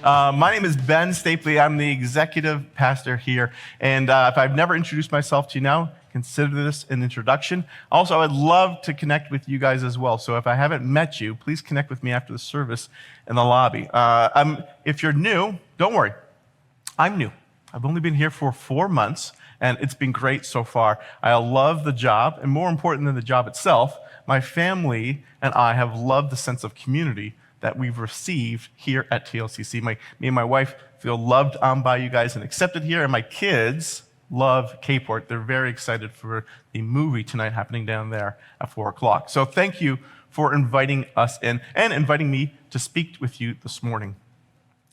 My name is Ben Stapley. I'm the executive pastor here. And if I've never introduced myself to you now, consider this an introduction. Also, I would love to connect with you guys as well. So if I haven't met you, please connect with me after the service in the lobby. If you're new, don't worry. I'm new. I've only been here for 4 months, and it's been great so far. I love the job, and more important than the job itself, my family and I have loved the sense of community that we've received here at TLCC. Me and my wife feel loved on by you guys and accepted here, and my kids love K-Port. They're very excited for the movie tonight happening down there at 4 o'clock. So thank you for inviting us in and inviting me to speak with you this morning.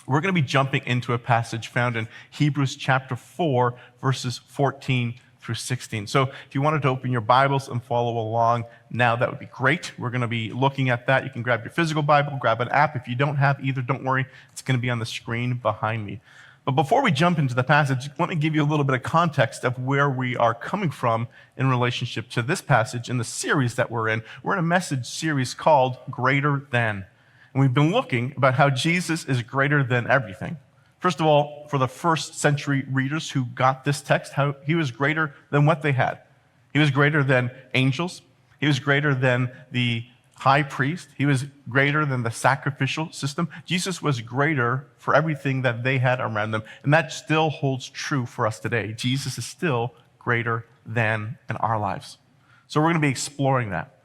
We're going to be jumping into a passage found in Hebrews chapter 4, verses 14 through 16. So if you wanted to open your Bibles and follow along now, that would be great. We're going to be looking at that. You can grab your physical Bible, grab an app. If you don't have either, don't worry. It's going to be on the screen behind me. But before we jump into the passage, let me give you a little bit of context of where we are coming from in relationship to this passage in the series that we're in. We're in a message series called Greater Than. And we've been looking about how Jesus is greater than everything. First of all, for the first century readers who got this text, how he was greater than what they had. He was greater than angels. He was greater than the high priest. He was greater than the sacrificial system. Jesus was greater for everything that they had around them. And that still holds true for us today. Jesus is still greater than in our lives. So we're going to be exploring that.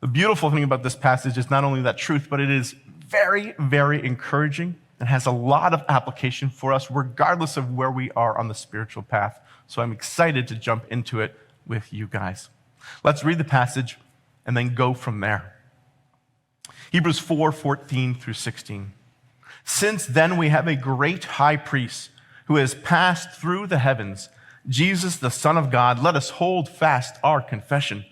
The beautiful thing about this passage is not only that truth, but it is very, very encouraging and has a lot of application for us, regardless of where we are on the spiritual path. So I'm excited to jump into it with you guys. Let's read the passage and then go from there. Hebrews 4:14 through 16. Since then we have a great high priest who has passed through the heavens, Jesus, the Son of God. Let us hold fast our confession.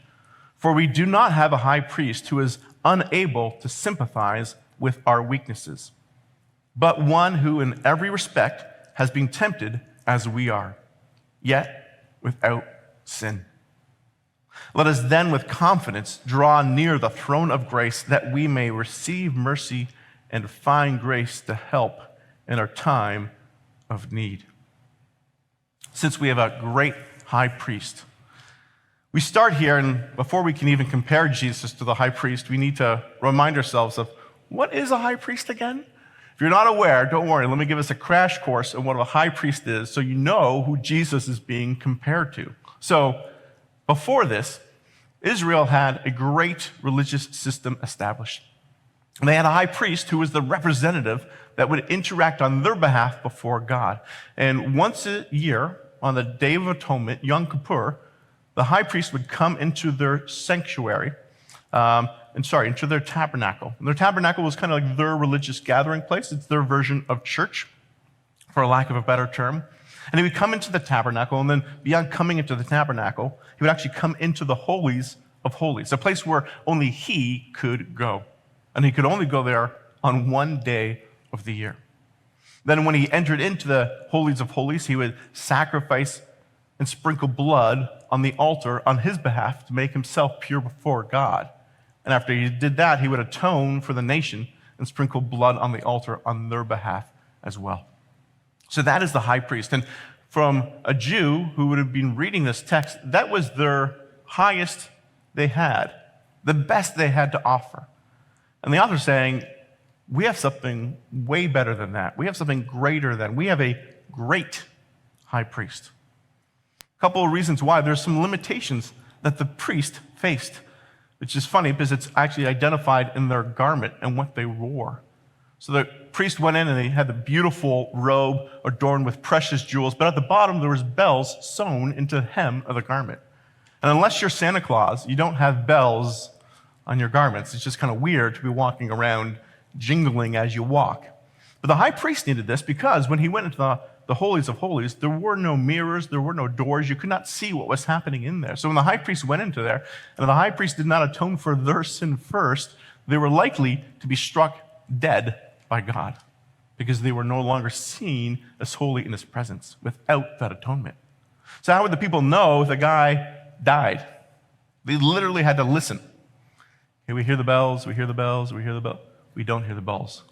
For we do not have a high priest who is unable to sympathize with our weaknesses, but one who in every respect has been tempted as we are, yet without sin. Let us then with confidence draw near the throne of grace that we may receive mercy and find grace to help in our time of need. Since we have a great high priest, we start here, and before we can even compare Jesus to the high priest, we need to remind ourselves of what is a high priest again? If you're not aware, don't worry. Let me give us a crash course on what a high priest is so you know who Jesus is being compared to. So, before this, Israel had a great religious system established. And they had a high priest who was the representative that would interact on their behalf before God. And once a year, on the Day of Atonement, Yom Kippur, the high priest would come into their sanctuary, into their tabernacle. And their tabernacle was kind of like their religious gathering place. It's their version of church, for lack of a better term. And he would come into the tabernacle, and then beyond coming into the tabernacle, he would actually come into the holies of holies, a place where only he could go. And he could only go there on one day of the year. Then when he entered into the holies of holies, he would sacrifice and sprinkle blood on the altar on his behalf to make himself pure before God. And after he did that, he would atone for the nation and sprinkle blood on the altar on their behalf as well. So that is the high priest. And from a Jew who would have been reading this text, that was their highest they had, the best they had to offer. And the author's saying, we have something way better than that. We have something greater than. We have a great high priest. A couple of reasons why. There's some limitations that the priest faced, which is funny because it's actually identified in their garment and what they wore. So the priest went in and he had the beautiful robe adorned with precious jewels, but at the bottom there was bells sewn into the hem of the garment. And unless you're Santa Claus, you don't have bells on your garments. It's just kind of weird to be walking around jingling as you walk. But the high priest needed this because when he went into the holies of holies, there were no mirrors, there were no doors. You could not see what was happening in there. So when the high priest went into there, and the high priest did not atone for their sin first, they were likely to be struck dead by God because they were no longer seen as holy in his presence without that atonement. So how would the people know if the guy died? They literally had to listen. Okay, we hear the bells, we hear the bells, we hear the bells. We don't hear the bells.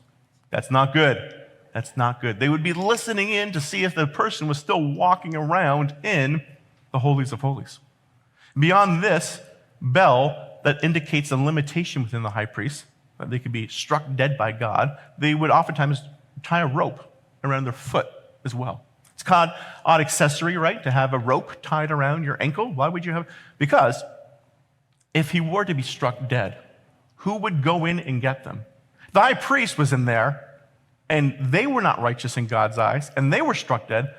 That's not good. That's not good. They would be listening in to see if the person was still walking around in the holies of holies. Beyond this bell that indicates a limitation within the high priest, that they could be struck dead by God, they would oftentimes tie a rope around their foot as well. It's called odd accessory, right? To have a rope tied around your ankle. Why would you have? Because if he were to be struck dead, who would go in and get them? The high priest was in there, and they were not righteous in God's eyes, and they were struck dead.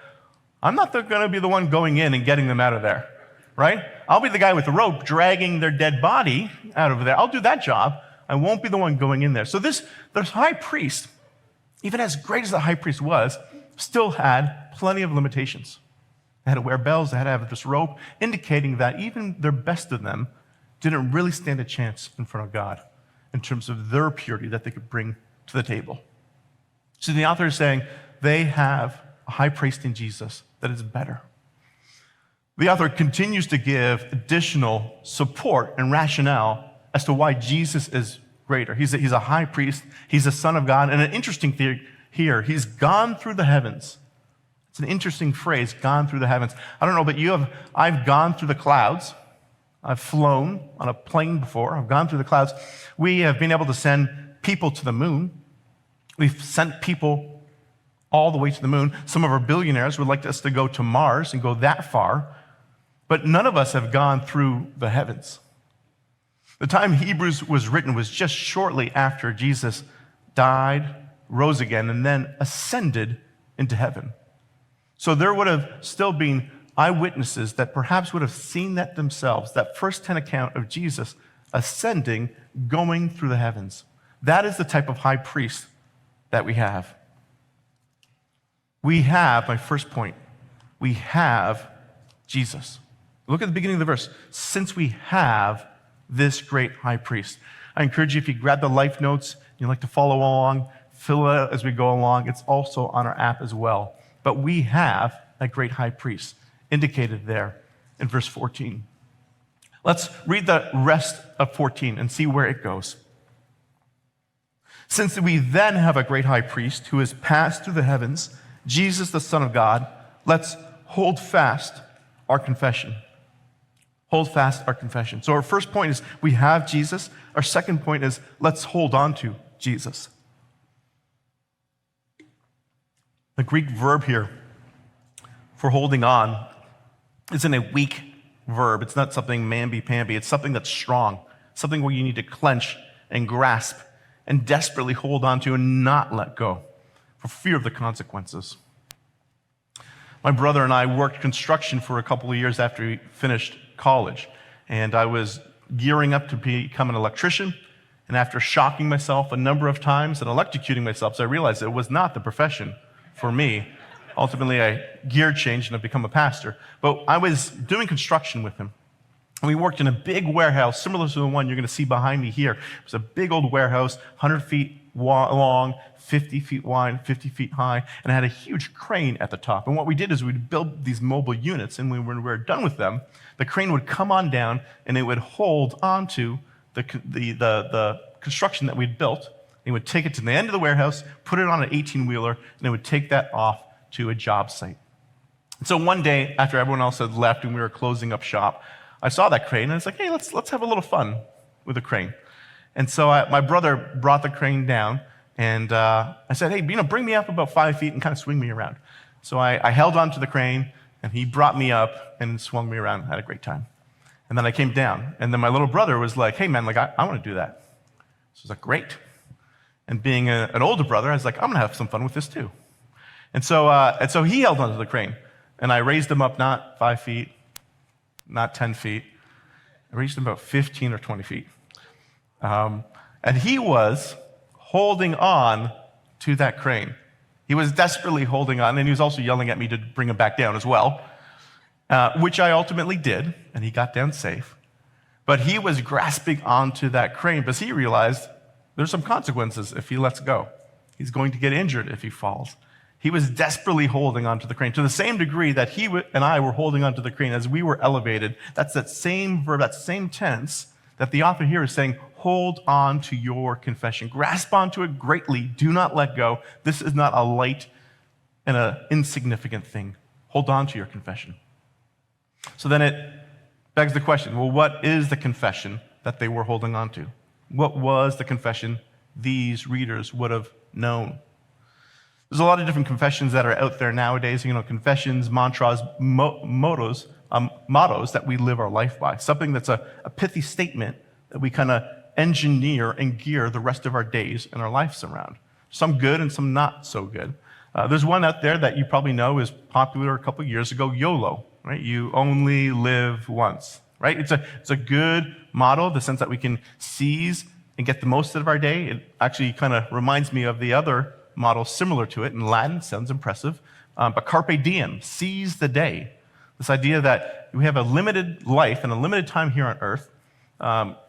I'm not going to be the one going in and getting them out of there, right? I'll be the guy with the rope dragging their dead body out of there. I'll do that job. I won't be the one going in there. So this high priest, even as great as the high priest was, still had plenty of limitations. They had to wear bells, they had to have this rope, indicating that even their best of them didn't really stand a chance in front of God in terms of their purity that they could bring to the table. So the author is saying they have a high priest in Jesus that is better. The author continues to give additional support and rationale as to why Jesus is greater. He's a high priest, he's a son of God, and an interesting theory here, he's gone through the heavens. It's an interesting phrase, gone through the heavens. I don't know about you, I've gone through the clouds. I've flown on a plane before. I've gone through the clouds. We have been able to send people to the moon. We've sent people all the way to the moon. Some of our billionaires would like us to go to Mars and go that far, but none of us have gone through the heavens. The time Hebrews was written was just shortly after Jesus died, rose again, and then ascended into heaven. So there would have still been eyewitnesses that perhaps would have seen that themselves, that first-hand account of Jesus ascending, going through the heavens. That is the type of high priest that we have. We have, my first point, we have Jesus. Look at the beginning of the verse. Since we have this great high priest. I encourage you, if you grab the life notes, you'd like to follow along, fill it out as we go along. It's also on our app as well. But we have a great high priest indicated there in verse 14. Let's read the rest of 14 and see where it goes. Since we then have a great high priest who has passed through the heavens, Jesus, the Son of God, let's hold fast our confession. Hold fast our confession. So our first point is we have Jesus. Our second point is let's hold on to Jesus. The Greek verb here for holding on isn't a weak verb. It's not something mamby-pamby. It's something that's strong, something where you need to clench and grasp and desperately hold on to and not let go for fear of the consequences. My brother and I worked construction for a couple of years after we finished college, and I was gearing up to become an electrician, and after shocking myself a number of times and electrocuting myself, so I realized it was not the profession for me. Ultimately, I gear changed and I've become a pastor. But I was doing construction with him. And we worked in a big warehouse, similar to the one you're going to see behind me here. It was a big old warehouse, 100 feet long, 50 feet wide, 50 feet high, and it had a huge crane at the top. And what we did is we'd build these mobile units, and when we were done with them, the crane would come on down, and it would hold onto the construction that we'd built. It would take it to the end of the warehouse, put it on an 18-wheeler, and it would take that off to a job site. And so one day, after everyone else had left and we were closing up shop, I saw that crane, and I was like, hey, let's have a little fun with the crane. And so my brother brought the crane down, and I said, hey, bring me up about 5 feet and kind of swing me around. So I held onto the crane, and he brought me up and swung me around. I had a great time. And then I came down, and then my little brother was like, hey, man, I want to do that. So I was like, great. And being an older brother, I was like, I'm going to have some fun with this too. And so he held onto the crane, and I raised him up not 5 feet, not 10 feet. I raised him about 15 or 20 feet. And he was holding on to that crane. He was desperately holding on, and he was also yelling at me to bring him back down as well, which I ultimately did, and he got down safe. But he was grasping onto that crane because he realized there's some consequences if he lets go. He's going to get injured if he falls. He was desperately holding onto the crane to the same degree that he and I were holding onto the crane as we were elevated. That's that same verb, that same tense that the author here is saying, hold on to your confession. Grasp onto it greatly. Do not let go. This is not a light and an insignificant thing. Hold on to your confession. So then it begs the question, well, what is the confession that they were holding on to? What was the confession these readers would have known? There's a lot of different confessions that are out there nowadays, confessions, mantras, mottos that we live our life by. Something that's a pithy statement that we kind of engineer and gear the rest of our days and our lives around. Some good and some not so good. There's one out there that you probably know is popular a couple of years ago, YOLO, right? You only live once, right? It's a good motto, the sense that we can seize and get the most out of our day. It actually kind of reminds me of the other motto similar to it in Latin, sounds impressive, but carpe diem, seize the day. This idea that we have a limited life and a limited time here on earth.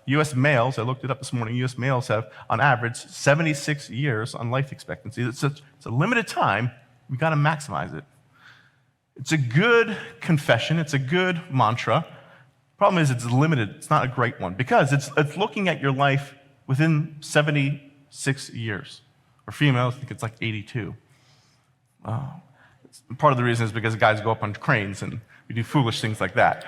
U.S. males, I looked it up this morning, U.S. males have, on average, 76 years on life expectancy. It's a limited time. We've got to maximize it. It's a good confession. It's a good mantra. Problem is, it's limited. It's not a great one because it's looking at your life within 76 years. For females, I think it's like 82. Part of the reason is because guys go up on cranes and we do foolish things like that.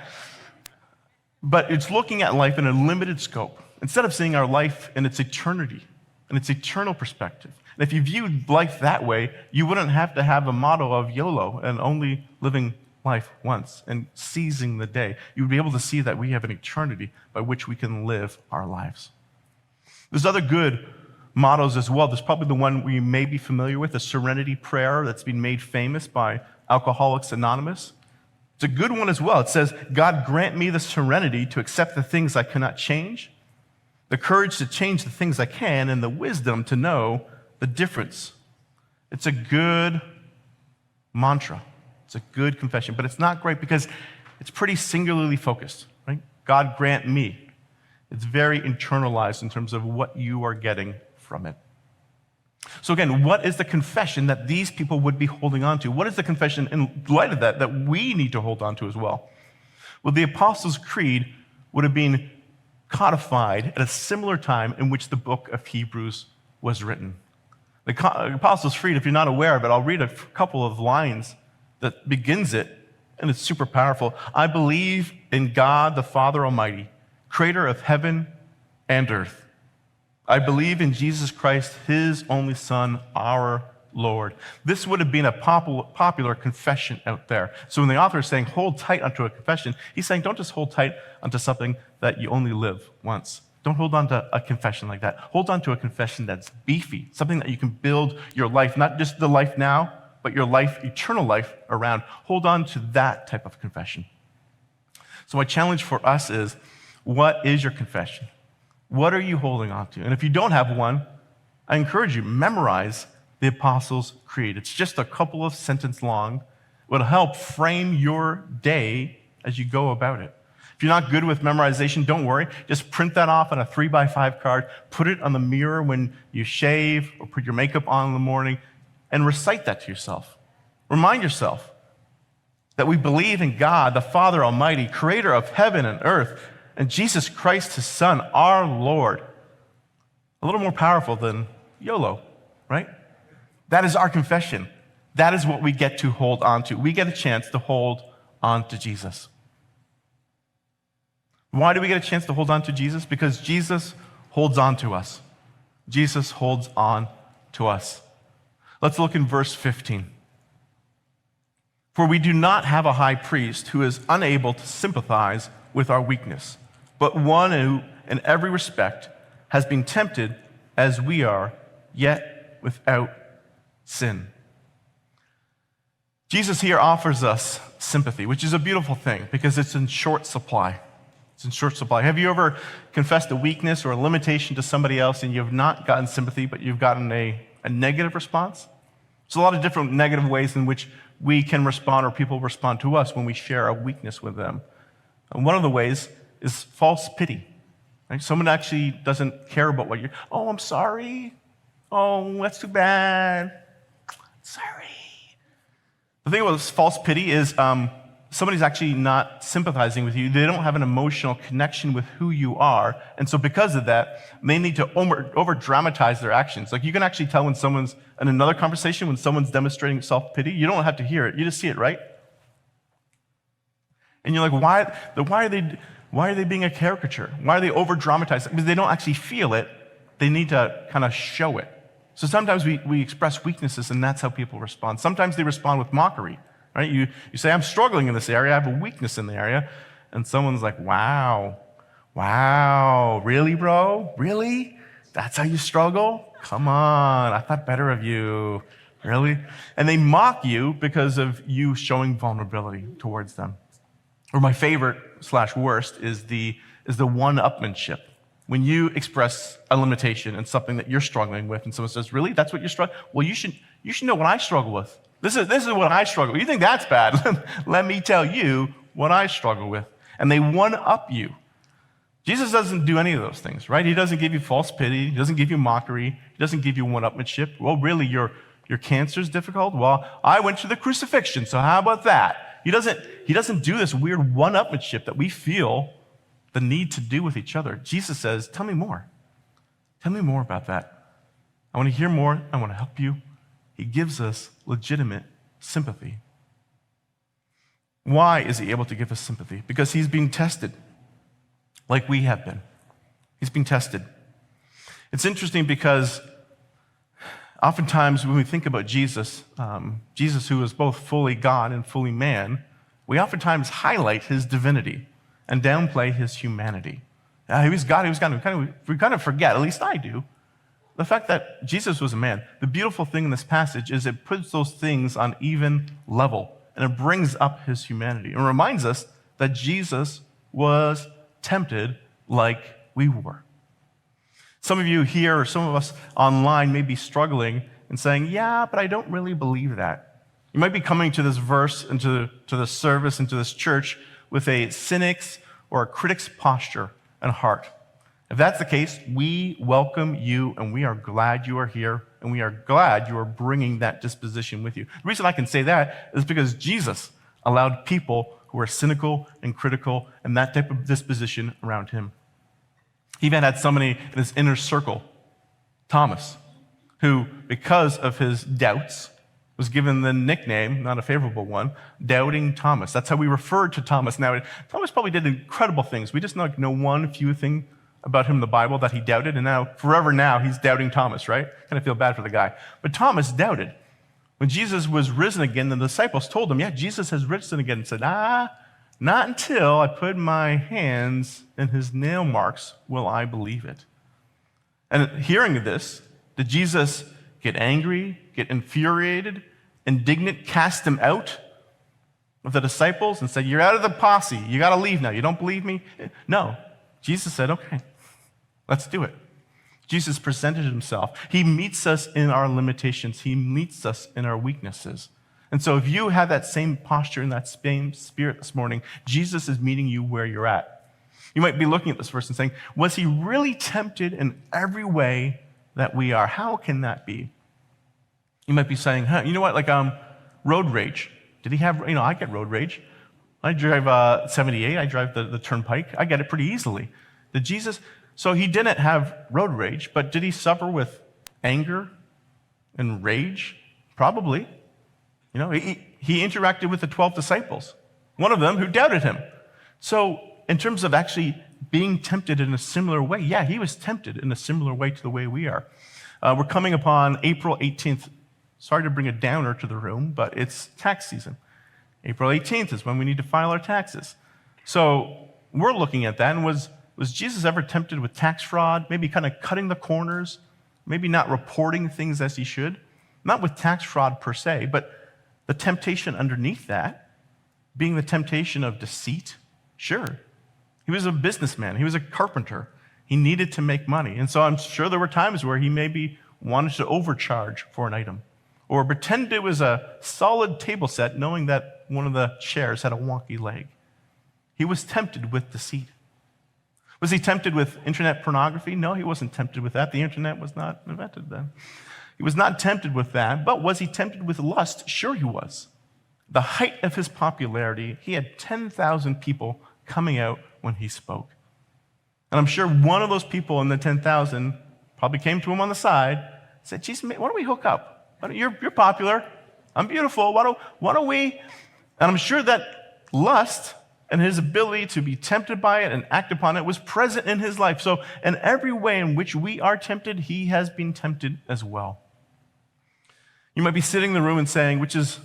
But it's looking at life in a limited scope, instead of seeing our life in its eternity, in its eternal perspective. And if you viewed life that way, you wouldn't have to have a motto of YOLO and only living life once and seizing the day. You would be able to see that we have an eternity by which we can live our lives. There's other good mottos as well. There's probably the one we may be familiar with, the Serenity Prayer that's been made famous by Alcoholics Anonymous. It's a good one as well. It says, God grant me the serenity to accept the things I cannot change, the courage to change the things I can, and the wisdom to know the difference. It's a good mantra. It's a good confession, but it's not great because it's pretty singularly focused, right? God grant me. It's very internalized in terms of what you are getting from it. So again, what is the confession that these people would be holding on to? What is the confession in light of that we need to hold on to as well? Well, the Apostles' Creed would have been codified at a similar time in which the book of Hebrews was written. The Apostles' Creed, if you're not aware of it, I'll read a couple of lines that begins it, and it's super powerful. I believe in God the Father Almighty, creator of heaven and earth. I believe in Jesus Christ, his only Son, our Lord. This would have been a popular confession out there. So when the author is saying, hold tight unto a confession, he's saying, don't just hold tight unto something that you only live once. Don't hold on to a confession like that. Hold on to a confession that's beefy, something that you can build your life, not just the life now, but your life, eternal life around. Hold on to that type of confession. So my challenge for us is, what is your confession? What are you holding on to? And if you don't have one, I encourage you, memorize the Apostles' Creed. It's just a couple of sentences long. It will help frame your day as you go about it. If you're not good with memorization, don't worry. Just print that off on a 3x5 card, put it on the mirror when you shave or put your makeup on in the morning, and recite that to yourself. Remind yourself that we believe in God, the Father Almighty, creator of heaven and earth, and Jesus Christ, his Son, our Lord. A little more powerful than YOLO, right? That is our confession. That is what we get to hold on to. We get a chance to hold on to Jesus. Why do we get a chance to hold on to Jesus? Because Jesus holds on to us. Jesus holds on to us. Let's look in verse 15. For we do not have a high priest who is unable to sympathize with our weakness, but one who, in every respect, has been tempted as we are, yet without sin. Jesus here offers us sympathy, which is a beautiful thing because it's in short supply. It's in short supply. Have you ever confessed a weakness or a limitation to somebody else and you have not gotten sympathy, but you've gotten a negative response? There's a lot of different negative ways in which we can respond or people respond to us when we share a weakness with them. And one of the ways is false pity. Right? Someone actually doesn't care about what you're, oh, I'm sorry. Oh, that's too bad. Sorry. The thing about false pity is somebody's actually not sympathizing with you. They don't have an emotional connection with who you are. And so because of that, they need to over-dramatize their actions. Like you can actually tell when someone's, in another conversation, when someone's demonstrating self-pity, you don't have to hear it. You just see it, right? And you're like, why are they being a caricature? Why are they over-dramatizing? Because they don't actually feel it. They need to kind of show it. So sometimes we express weaknesses, and that's how people respond. Sometimes they respond with mockery. Right? You say, I'm struggling in this area, I have a weakness in the area, and someone's like, wow, really, bro? Really? That's how you struggle? Come on, I thought better of you. Really? And they mock you because of you showing vulnerability towards them. Or my favorite / worst is the one-upmanship. When you express a limitation and something that you're struggling with, and someone says, really? That's what you're struggling? Well, you should know what I struggle with. This is what I struggle with. You think that's bad? Let me tell you what I struggle with. And they one-up you. Jesus doesn't do any of those things, right? He doesn't give you false pity. He doesn't give you mockery. He doesn't give you one-upmanship. Well, really, your cancer's difficult? Well, I went to the crucifixion, so how about that? He doesn't do this weird one-upmanship that we feel the need to do with each other. Jesus says, tell me more. Tell me more about that. I want to hear more. I want to help you. He gives us legitimate sympathy. Why is he able to give us sympathy? Because he's being tested like we have been. He's being tested. It's interesting because oftentimes when we think about Jesus, Jesus who is both fully God and fully man, we oftentimes highlight his divinity and downplay his humanity. He was God, we kind of forget, at least I do, the fact that Jesus was a man. The beautiful thing in this passage is it puts those things on even level, and it brings up his humanity. It reminds us that Jesus was tempted like we were. Some of you here, or some of us online, may be struggling and saying, yeah, but I don't really believe that. You might be coming to this verse, and to this service, and to this church with a cynic's or a critic's posture and heart. If that's the case, we welcome you, and we are glad you are here, and we are glad you are bringing that disposition with you. The reason I can say that is because Jesus allowed people who are cynical and critical and that type of disposition around him. He even had somebody in his inner circle, Thomas, who, because of his doubts, was given the nickname, not a favorable one, Doubting Thomas. That's how we refer to Thomas now. Thomas probably did incredible things. We just know one few thing about him in the Bible that he doubted, and now, forever now, he's Doubting Thomas, right? Kind of feel bad for the guy. But Thomas doubted. When Jesus was risen again, the disciples told him, yeah, Jesus has risen again, and said, not until I put my hands in his nail marks will I believe it. And hearing this, did Jesus get angry, get infuriated, indignant, cast him out of the disciples and said, you're out of the posse, you got to leave now, you don't believe me? No. Jesus said, okay, let's do it. Jesus presented himself. He meets us in our limitations. He meets us in our weaknesses. And so if you have that same posture and that same spirit this morning, Jesus is meeting you where you're at. You might be looking at this verse and saying, was he really tempted in every way that we are? How can that be? You might be saying, you know what, like road rage. Did he have, I get road rage. I drive 78, I drive the turnpike. I get it pretty easily. Did Jesus, so he didn't have road rage, but did he suffer with anger and rage? Probably. He interacted with the 12 disciples, one of them who doubted him. So in terms of actually being tempted in a similar way, yeah, he was tempted in a similar way to the way we are. We're coming upon April 18th. Sorry to bring a downer to the room, but it's tax season. April 18th is when we need to file our taxes. So we're looking at that, and was Jesus ever tempted with tax fraud, maybe kind of cutting the corners, maybe not reporting things as he should? Not with tax fraud per se, but the temptation underneath that, being the temptation of deceit, sure. He was a businessman. He was a carpenter. He needed to make money. And so I'm sure there were times where he maybe wanted to overcharge for an item or pretend it was a solid table set knowing that one of the chairs had a wonky leg. He was tempted with deceit. Was he tempted with internet pornography? No, he wasn't tempted with that. The internet was not invented then. He was not tempted with that, but was he tempted with lust? Sure he was. The height of his popularity, he had 10,000 people coming out when he spoke. And I'm sure one of those people in the 10,000 probably came to him on the side and said, geez, why don't we hook up? You're popular. I'm beautiful. Why don't we? And I'm sure that lust and his ability to be tempted by it and act upon it was present in his life. So in every way in which we are tempted, he has been tempted as well. You might be sitting in the room and saying, which is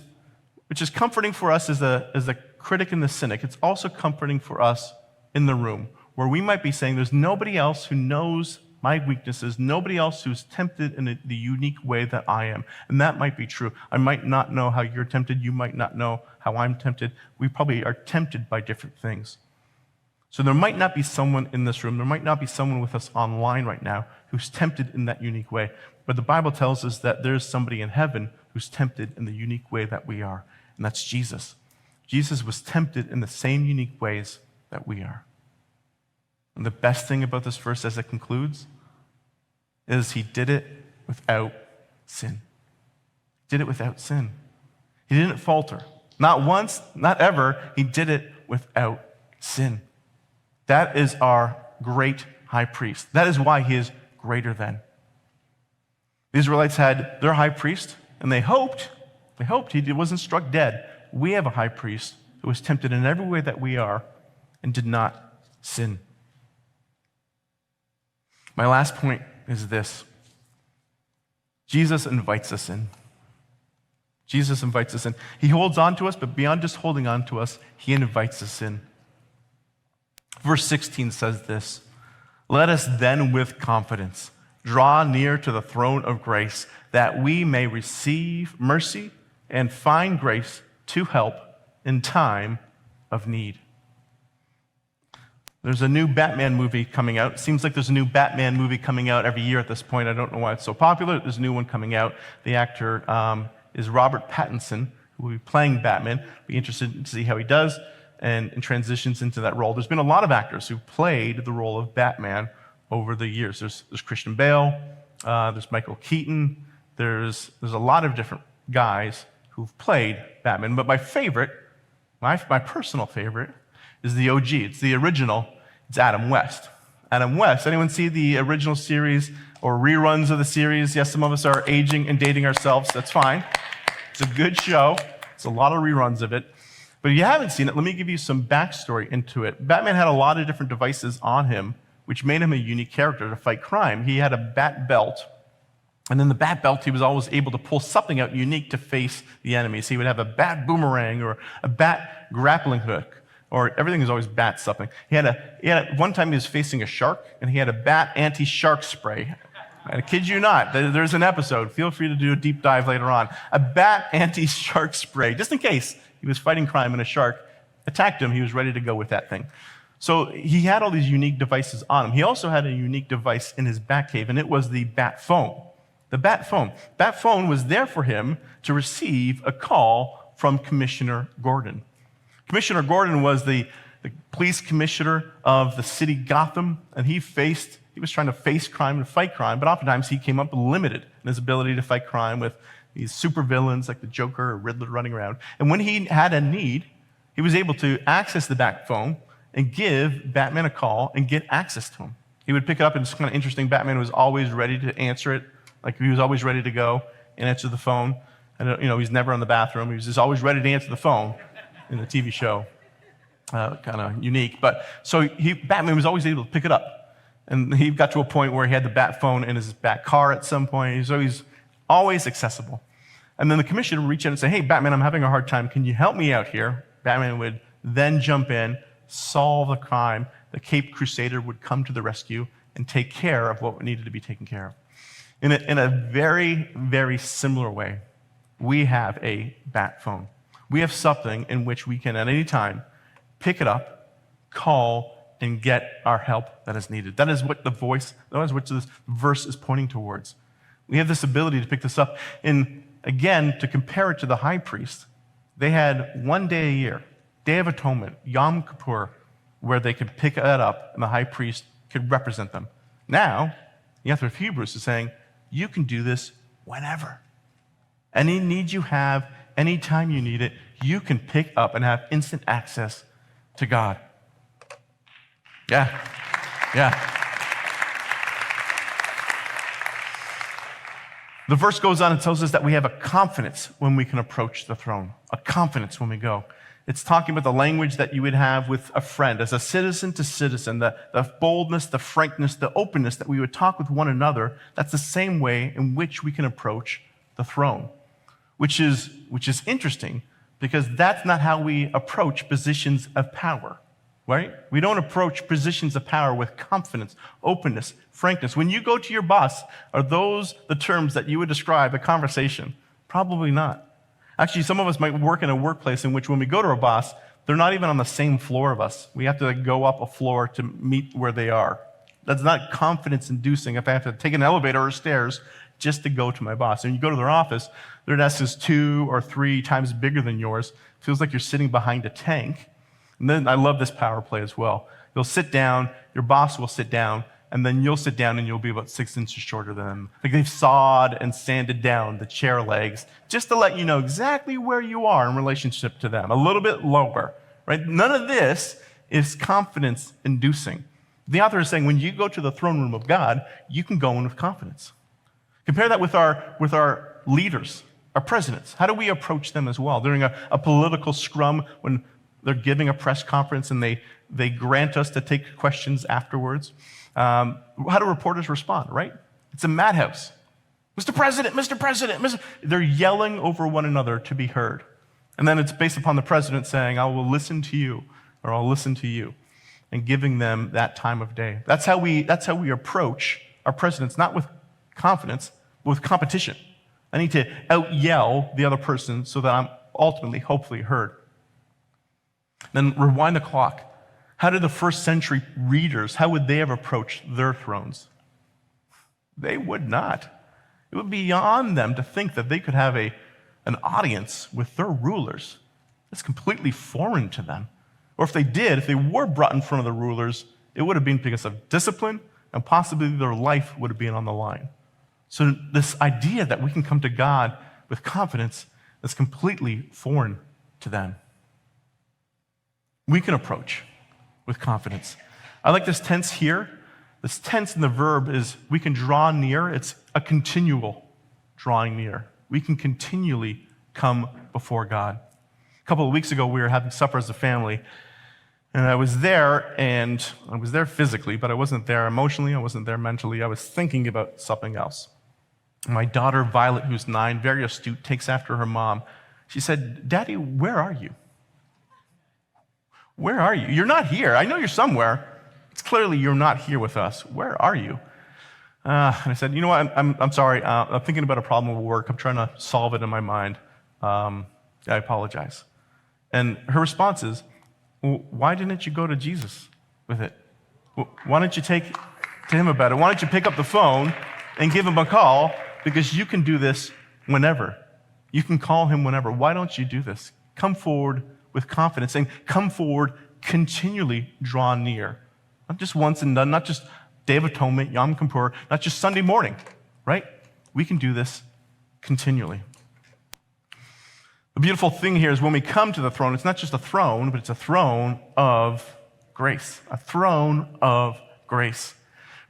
comforting for us as the critic and the cynic. It's also comforting for us in the room, where we might be saying, there's nobody else who knows my weaknesses, nobody else who's tempted in the unique way that I am. And that might be true. I might not know how you're tempted. You might not know how I'm tempted. We probably are tempted by different things. So there might not be someone in this room, there might not be someone with us online right now who's tempted in that unique way. But the Bible tells us that there's somebody in heaven who's tempted in the unique way that we are. And that's Jesus. Jesus was tempted in the same unique ways that we are. And the best thing about this verse as it concludes is he did it without sin. He did it without sin. He didn't falter. Not once, not ever. He did it without sin. That is our great high priest. That is why he is greater than. The Israelites had their high priest, and they hoped he wasn't struck dead. We have a high priest who was tempted in every way that we are and did not sin. My last point is this. Jesus invites us in. Jesus invites us in. He holds on to us, but beyond just holding on to us, he invites us in. Verse 16 says this, "Let us then with confidence draw near to the throne of grace, that we may receive mercy and find grace to help in time of need." There's a new Batman movie coming out. It seems like there's a new Batman movie coming out every year at this point. I don't know why it's so popular. There's a new one coming out. The actor is Robert Pattinson, who will be playing Batman. Be interested to see how he does and transitions into that role. There's been a lot of actors who played the role of Batman over the years. There's Christian Bale, there's Michael Keaton, there's a lot of different guys who've played Batman. But my favorite, my personal favorite, is the OG. It's the original. It's Adam West. Adam West. Anyone see the original series or reruns of the series? Yes, some of us are aging and dating ourselves. That's fine. It's a good show. It's a lot of reruns of it. But if you haven't seen it, let me give you some backstory into it. Batman had a lot of different devices on him, which made him a unique character to fight crime. He had a bat belt. And in the bat belt, he was always able to pull something out unique to face the enemies. He would have a bat boomerang or a bat grappling hook, or everything is always bat something. One time he was facing a shark, and he had a bat anti-shark spray. I kid you not, there's an episode. Feel free to do a deep dive later on. A bat anti-shark spray, just in case he was fighting crime and a shark attacked him, he was ready to go with that thing. So he had all these unique devices on him. He also had a unique device in his bat cave, and it was the bat phone. The bat phone. Bat phone was there for him to receive a call from Commissioner Gordon. Commissioner Gordon was the police commissioner of the city Gotham, and he was trying to face crime and fight crime, but oftentimes he came up limited in his ability to fight crime with these supervillains like the Joker or Riddler running around. And when he had a need, he was able to access the bat phone and give Batman a call and get access to him. He would pick it up, and it's kind of interesting. Batman was always ready to answer it. Like, he was always ready to go and answer the phone. And, he's never in the bathroom. He was just always ready to answer the phone in the TV show. Kind of unique. But so Batman was always able to pick it up. And he got to a point where he had the bat phone in his bat car at some point. He's always accessible. And then the commissioner would reach out and say, "Hey, Batman, I'm having a hard time. Can you help me out here?" Batman would then jump in, solve the crime. The Caped Crusader would come to the rescue and take care of what needed to be taken care of. In a very, very similar way, we have a bat phone. We have something in which we can, at any time, pick it up, call, and get our help that is needed. That is what this verse is pointing towards. We have this ability to pick this up. And again, to compare it to the high priest, they had one day a year, Day of Atonement, Yom Kippur, where they could pick that up and the high priest could represent them. Now, the author of Hebrews is saying, you can do this whenever. Any need you have, any time you need it, you can pick up and have instant access to God. Yeah. The verse goes on and tells us that we have a confidence when we can approach the throne, a confidence when we go. It's talking about the language that you would have with a friend, as a citizen to citizen, the boldness, the frankness, the openness that we would talk with one another. That's the same way in which we can approach the throne, which is interesting, because that's not how we approach positions of power. Right? We don't approach positions of power with confidence, openness, frankness. When you go to your boss, are those the terms that you would describe a conversation? Probably not. Actually, some of us might work in a workplace in which when we go to our boss, they're not even on the same floor of us. We have to go up a floor to meet where they are. That's not confidence-inducing if I have to take an elevator or stairs just to go to my boss. And you go to their office, their desk is 2 or 3 times bigger than yours. It feels like you're sitting behind a tank. And then I love this power play as well. You'll sit down, your boss will sit down, and then you'll sit down and you'll be about 6 inches shorter than them. Like they've sawed and sanded down the chair legs just to let you know exactly where you are in relationship to them, a little bit lower, right? None of this is confidence-inducing. The author is saying when you go to the throne room of God, you can go in with confidence. Compare that with our leaders, our presidents. How do we approach them as well? During a political scrum, when they're giving a press conference and they grant us to take questions afterwards. How do reporters respond, right? It's a madhouse. Mr. President, Mr. President, Mr. They're yelling over one another to be heard. And then it's based upon the president saying, I will listen to you, or I'll listen to you, and giving them that time of day. That's how we approach our presidents, not with confidence, but with competition. I need to out-yell the other person so that I'm ultimately, hopefully, heard. Then rewind the clock. How did the first century readers, how would they have approached their thrones? They would not. It would be beyond them to think that they could have an audience with their rulers. That's completely foreign to them. Or if they were brought in front of the rulers, it would have been because of discipline, and possibly their life would have been on the line. So this idea that we can come to God with confidence is completely foreign to them. We can approach with confidence. I like this tense here. This tense in the verb is we can draw near. It's a continual drawing near. We can continually come before God. A couple of weeks ago, we were having supper as a family, and I was there physically, but I wasn't there emotionally, I wasn't there mentally. I was thinking about something else. My daughter, Violet, who's 9, very astute, takes after her mom. She said, Daddy, where are you? Where are you? You're not here. I know you're somewhere. It's clearly you're not here with us. Where are you? And I said, you know what? I'm sorry. I'm thinking about a problem at work. I'm trying to solve it in my mind. I apologize. And her response is, well, why didn't you go to Jesus with it? Why don't you take to him about it? Why don't you pick up the phone and give him a call? Because you can do this whenever. You can call him whenever. Why don't you do this? Come forward with confidence, and come forward, continually draw near. Not just once and done, not just Day of Atonement, Yom Kippur, not just Sunday morning, right? We can do this continually. The beautiful thing here is when we come to the throne, it's not just a throne, but it's a throne of grace. A throne of grace.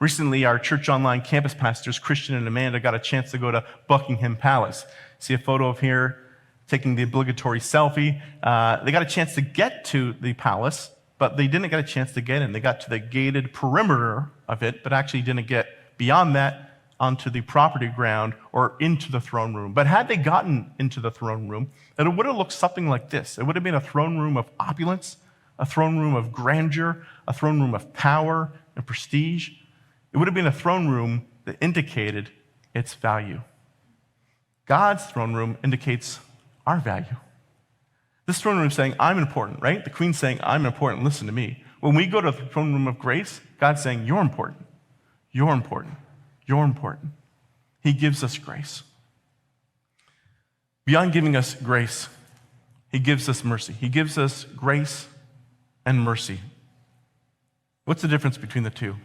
Recently, our Church Online campus pastors, Christian and Amanda, got a chance to go to Buckingham Palace. See a photo of here taking the obligatory selfie. They got a chance to get to the palace, but they didn't get a chance to get in. They got to the gated perimeter of it, but actually didn't get beyond that onto the property ground or into the throne room. But had they gotten into the throne room, it would have looked something like this. It would have been a throne room of opulence, a throne room of grandeur, a throne room of power and prestige. It would have been a throne room that indicated its value. God's throne room indicates our value. This throne room is saying, I'm important, right? The Queen's saying, I'm important, listen to me. When we go to the throne room of grace, God's saying, you're important. You're important. You're important. He gives us grace. Beyond giving us grace, he gives us mercy. He gives us grace and mercy. What's the difference between the two?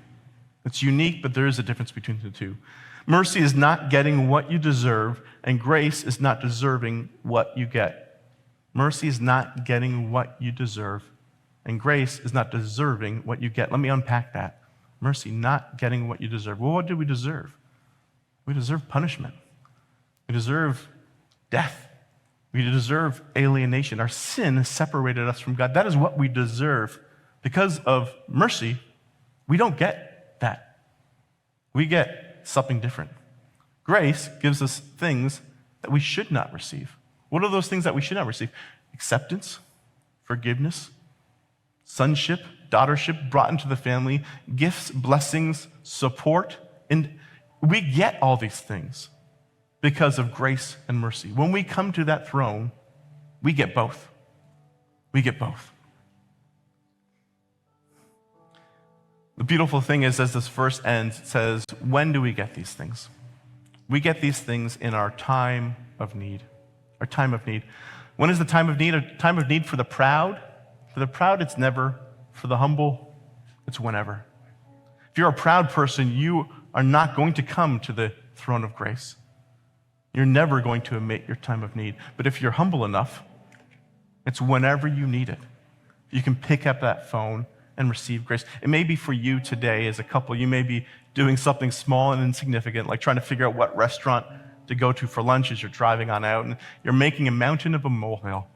It's unique, but there is a difference between the two. Mercy is not getting what you deserve, and grace is not deserving what you get. Mercy is not getting what you deserve, and grace is not deserving what you get. Let me unpack that. Mercy, not getting what you deserve. Well, what do we deserve? We deserve punishment. We deserve death. We deserve alienation. Our sin has separated us from God. That is what we deserve. Because of mercy, we don't get that. We get something different. Grace gives us things that we should not receive. What are those things that we should not receive? Acceptance, forgiveness, sonship, daughtership brought into the family, gifts, blessings, support. And we get all these things because of grace and mercy. When we come to that throne, we get both. We get both. The beautiful thing is, as this verse ends, it says, when do we get these things? We get these things in our time of need. Our time of need. When is the time of need? A time of need for the proud? For the proud, it's never. For the humble, it's whenever. If you're a proud person, you are not going to come to the throne of grace. You're never going to omit your time of need. But if you're humble enough, it's whenever you need it. You can pick up that phone and receive grace. It may be for you today as a couple. You may be doing something small and insignificant, like trying to figure out what restaurant to go to for lunch as you're driving on out, and you're making a mountain of a molehill.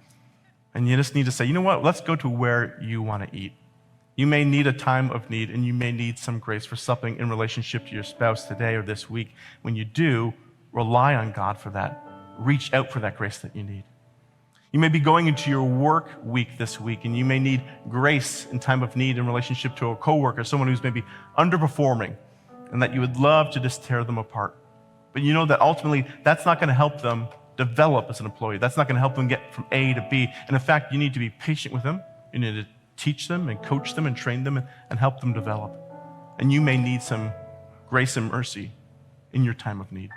And you just need to say, you know what, let's go to where you want to eat. You may need a time of need, and you may need some grace for something in relationship to your spouse today or this week. When you do, rely on God for that. Reach out for that grace that you need. You may be going into your work week this week, and you may need grace in time of need in relationship to a coworker, someone who's maybe underperforming, and that you would love to just tear them apart. But you know that ultimately that's not going to help them develop as an employee. That's not going to help them get from A to B. And in fact, you need to be patient with them. You need to teach them and coach them and train them and help them develop. And you may need some grace and mercy in your time of need.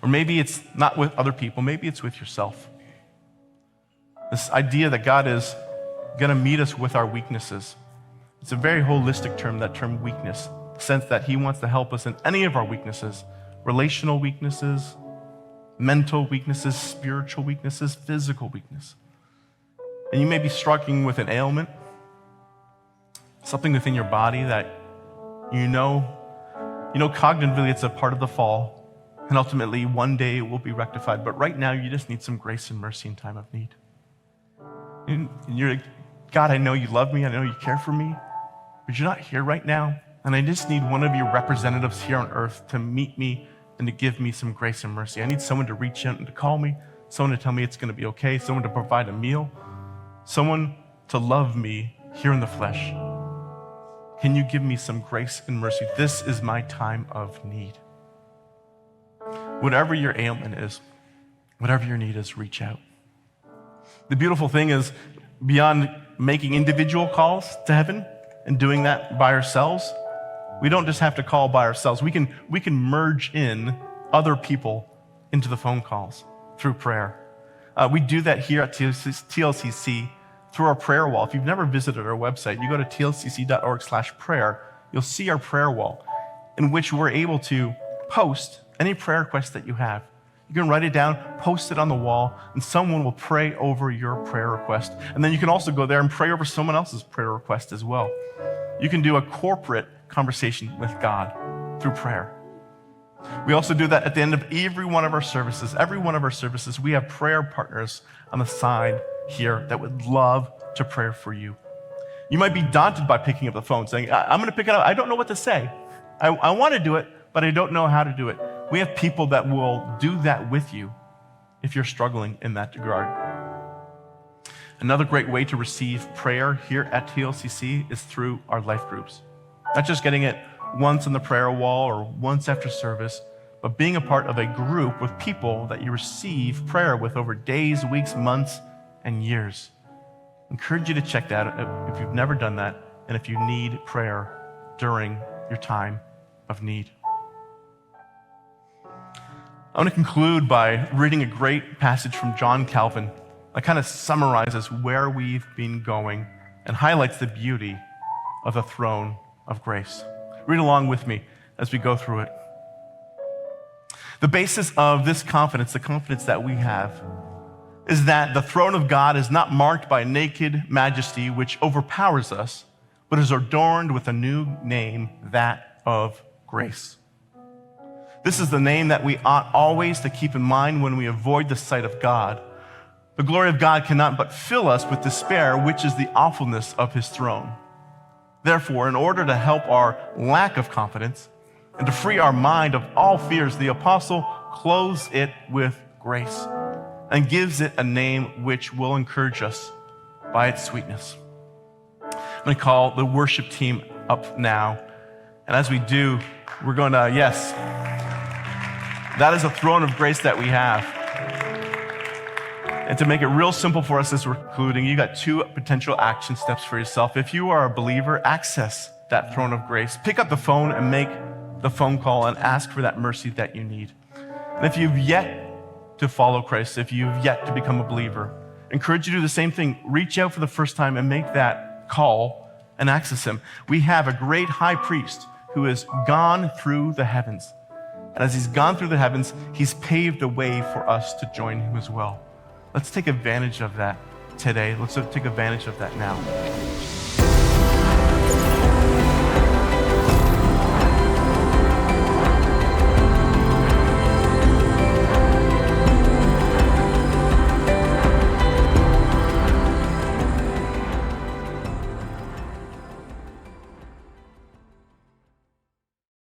Or maybe it's not with other people. Maybe it's with yourself. This idea that God is going to meet us with our weaknesses. It's a very holistic term, that term weakness. The sense that he wants to help us in any of our weaknesses. Relational weaknesses, mental weaknesses, spiritual weaknesses, physical weakness. And you may be struggling with an ailment, something within your body that you know cognitively it's a part of the fall, and ultimately one day it will be rectified. But right now you just need some grace and mercy in time of need. And you're like, God, I know you love me, I know you care for me, but you're not here right now. And I just need one of your representatives here on earth to meet me and to give me some grace and mercy. I need someone to reach out and to call me, someone to tell me it's going to be okay, someone to provide a meal, someone to love me here in the flesh. Can you give me some grace and mercy? This is my time of need. Whatever your ailment is, whatever your need is, reach out. The beautiful thing is, beyond making individual calls to heaven and doing that by ourselves, we don't just have to call by ourselves. We can merge in other people into the phone calls through prayer. We do that here at TLCC through our prayer wall. If you've never visited our website, you go to tlcc.org/prayer, you'll see our prayer wall in which we're able to post any prayer requests that you have. You can write it down, post it on the wall, and someone will pray over your prayer request. And then you can also go there and pray over someone else's prayer request as well. You can do a corporate conversation with God through prayer. We also do that at the end of every one of our services. Every one of our services, we have prayer partners on the side here that would love to pray for you. You might be daunted by picking up the phone, saying, I'm going to pick it up. I don't know what to say. I want to do it, but I don't know how to do it. We have people that will do that with you if you're struggling in that regard. Another great way to receive prayer here at TLCC is through our life groups. Not just getting it once on the prayer wall or once after service, but being a part of a group with people that you receive prayer with over days, weeks, months, and years. I encourage you to check that out if you've never done that and if you need prayer during your time of need. I want to conclude by reading a great passage from John Calvin that kind of summarizes where we've been going and highlights the beauty of the throne of grace. Read along with me as we go through it. The basis of this confidence, the confidence that we have, is that the throne of God is not marked by naked majesty which overpowers us, but is adorned with a new name, that of grace. This is the name that we ought always to keep in mind when we avoid the sight of God. The glory of God cannot but fill us with despair, which is the awfulness of his throne. Therefore, in order to help our lack of confidence and to free our mind of all fears, the apostle clothes it with grace and gives it a name which will encourage us by its sweetness. I'm going to call the worship team up now. And as we do, we're going to, yes, that is a throne of grace that we have. And to make it real simple for us as we're concluding, you got 2 potential action steps for yourself. If you are a believer, access that throne of grace. Pick up the phone and make the phone call and ask for that mercy that you need. And if you've yet to follow Christ, if you've yet to become a believer, I encourage you to do the same thing. Reach out for the first time and make that call and access him. We have a great high priest who has gone through the heavens. And as he's gone through the heavens, he's paved the way for us to join him as well. Let's take advantage of that today. Let's take advantage of that now.